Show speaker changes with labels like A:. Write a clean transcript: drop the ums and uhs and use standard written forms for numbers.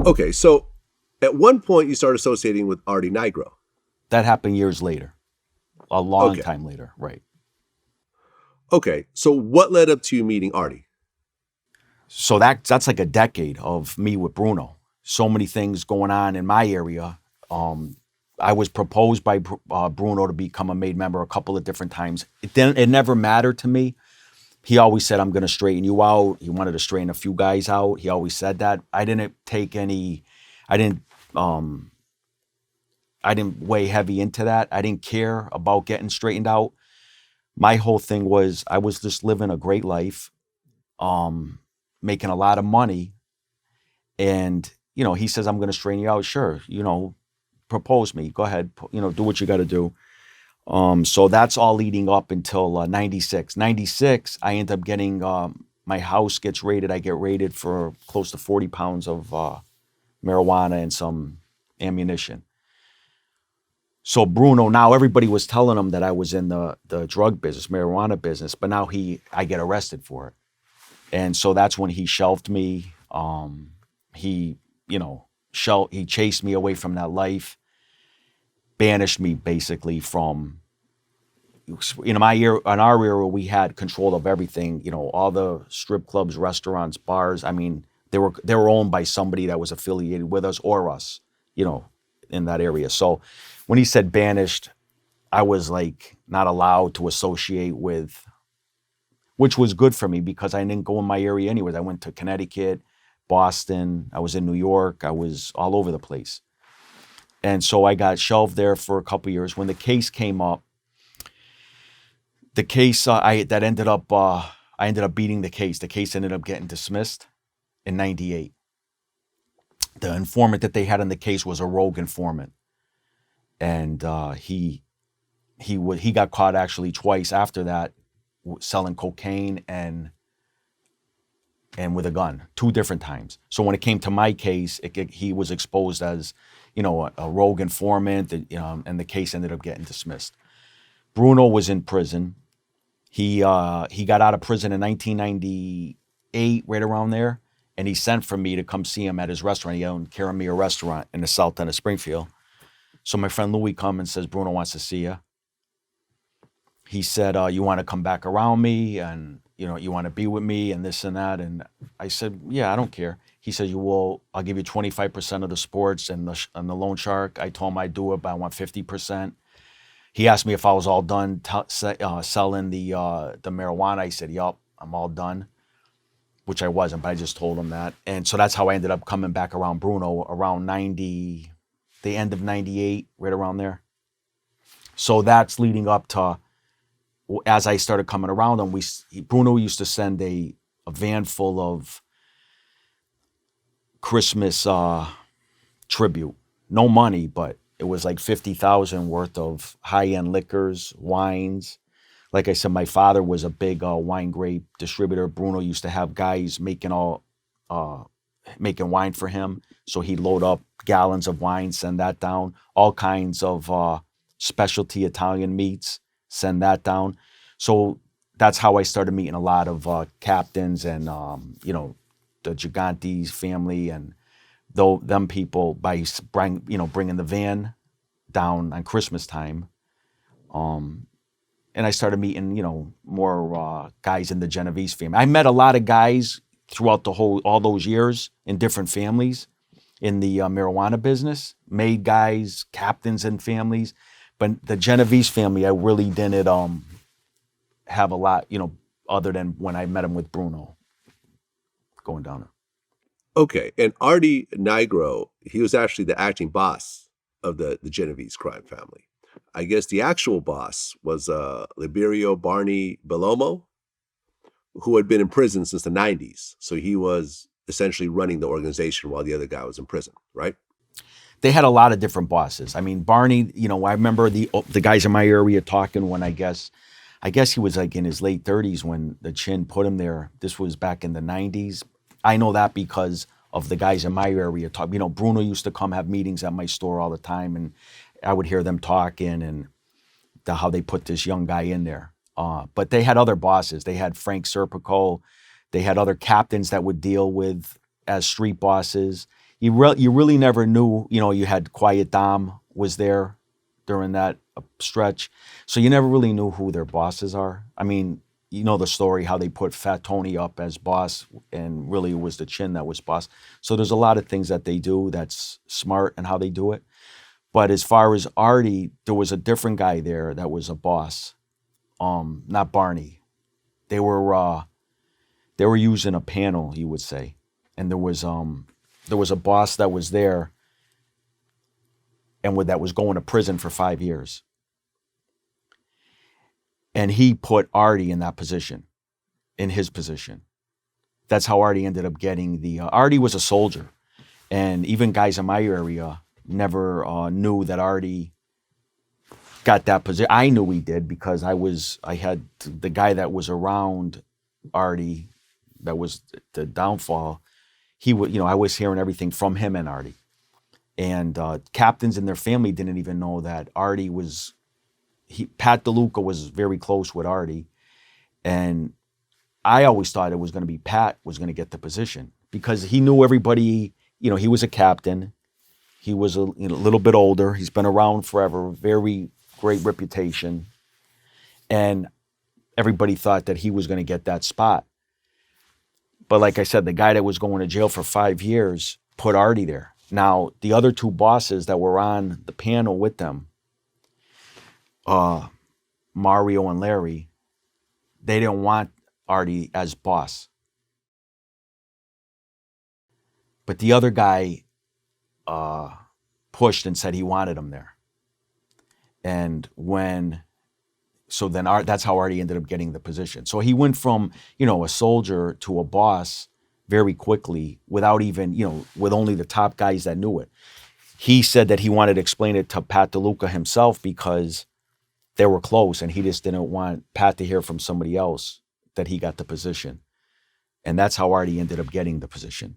A: Okay, so at one point you started associating with Artie Nigro.
B: That happened years later, a long
A: Okay,
B: time later, right?
A: okay. So what led up to you meeting Artie?
B: So that's like a decade of me with Bruno. So many things going on in my area. Um, I was proposed by Bruno to become a made member a couple of different times. It never mattered to me. He always said, "I'm going to straighten you out." He wanted to straighten a few guys out. He always said that. I didn't take any. I didn't. Um, I didn't weigh heavy into that. I didn't care about getting straightened out. My whole thing was I was just living a great life, um, making a lot of money. And, he says, "I'm going to straighten you out." Sure. Propose me. Go ahead. Do what you got to do. So that's all leading up until 96. 96, I end up getting, my house gets raided. I get raided for close to 40 pounds of marijuana and some ammunition. So Bruno, now everybody was telling him that I was in the drug business, marijuana business, but now I get arrested for it. And so that's when he shelved me. He, he chased me away from that life, banished me basically from, in our era, we had control of everything, all the strip clubs, restaurants, bars. I mean, they were owned by somebody that was affiliated with us or us, you know, in that area. So when he said banished, I was like not allowed to associate with, which was good for me because I didn't go in my area anyways. I went to Connecticut, Boston, I was in New York, I was all over the place. And so I got shelved there for a couple of years. When the case came up, the case I ended up beating the case. The case ended up getting dismissed in '98. The informant that they had in the case was a rogue informant, and he got caught actually twice after that selling cocaine and with a gun 2 different times. So when it came to my case, he was exposed as a rogue informant, and the case ended up getting dismissed. Bruno was in prison. He got out of prison in 1998, right around there, and he sent for me to come see him at his restaurant. He owned Caramia restaurant in the south end of Springfield. So my friend Louis comes and says, "Bruno wants to see you." He said, "You want to come back around me, and you want to be with me, and this and that." And I said, "Yeah, I don't care." He said, I'll give you 25% of the sports and the loan shark." I told him I'd do it, but I want 50%. He asked me if I was all done selling the marijuana. I said, "Yup, I'm all done," which I wasn't, but I just told him that. And so that's how I ended up coming back around Bruno around 90, the end of 98, right around there. So that's leading up to, as I started coming around him, Bruno used to send a van full of Christmas tribute. No money, but it was like 50,000 worth of high-end liquors, wines. Like I said, my father was a big wine grape distributor. Bruno used to have guys making wine for him. So he'd load up gallons of wine, send that down. All kinds of specialty Italian meats, send that down. So that's how I started meeting a lot of captains and the Gigantes family and them people by bringing the van down on Christmas time. And I started meeting, more guys in the Genovese family. I met a lot of guys throughout all those years in different families in the marijuana business, made guys, captains and families. But the Genovese family, I really didn't have a lot, other than when I met him with Bruno going down.
A: Okay, and Artie Nigro, he was actually the acting boss of the Genovese crime family. I guess the actual boss was Liberio Barney Belomo, who had been in prison since the 90s. So he was essentially running the organization while the other guy was in prison, right?
B: They had a lot of different bosses. I mean, Barney, I remember the guys in my area talking when I guess he was like in his late 30s when the Chin put him there. This was back in the 90s. I know that because of the guys in my area talk. Bruno used to come have meetings at my store all the time, and I would hear them talking and how they put this young guy in there. But they had other bosses. They had Frank Serpico. They had other captains that would deal with as street bosses. you really never knew. You know, you had Quiet Dom was there during that stretch, so you never really knew who their bosses are. I mean, you know the story how they put Fat Tony up as boss, and really it was the Chin that was boss. So there's a lot of things that they do that's smart and how they do it. But as far as Artie, there was a different guy there that was a boss. Not Barney. They were using a panel, you would say, and there was a boss that was there, and that was going to prison for 5 years, and he put Artie in that position, in his position. That's how Artie ended up getting the. Artie was a soldier, and even guys in my area never knew that Artie got that position. I knew he did because I had the guy that was around Artie, that was the downfall. He would, I was hearing everything from him and Artie, and captains in their family didn't even know that Artie was. Pat DeLuca was very close with Artie, and I always thought it was going to be Pat was going to get the position because he knew everybody. He was a captain. He was a little bit older. He's been around forever. Very great reputation, and everybody thought that he was going to get that spot. But like I said, the guy that was going to jail for 5 years put Artie there. Now, the other two bosses that were on the panel with them, Mario and Larry, they didn't want Artie as boss. But the other guy pushed and said he wanted him there. And that's how Artie ended up getting the position. So he went from, a soldier to a boss very quickly without even, with only the top guys that knew it. He said that he wanted to explain it to Pat DeLuca himself because they were close and he just didn't want Pat to hear from somebody else that he got the position. And that's how Artie ended up getting the position.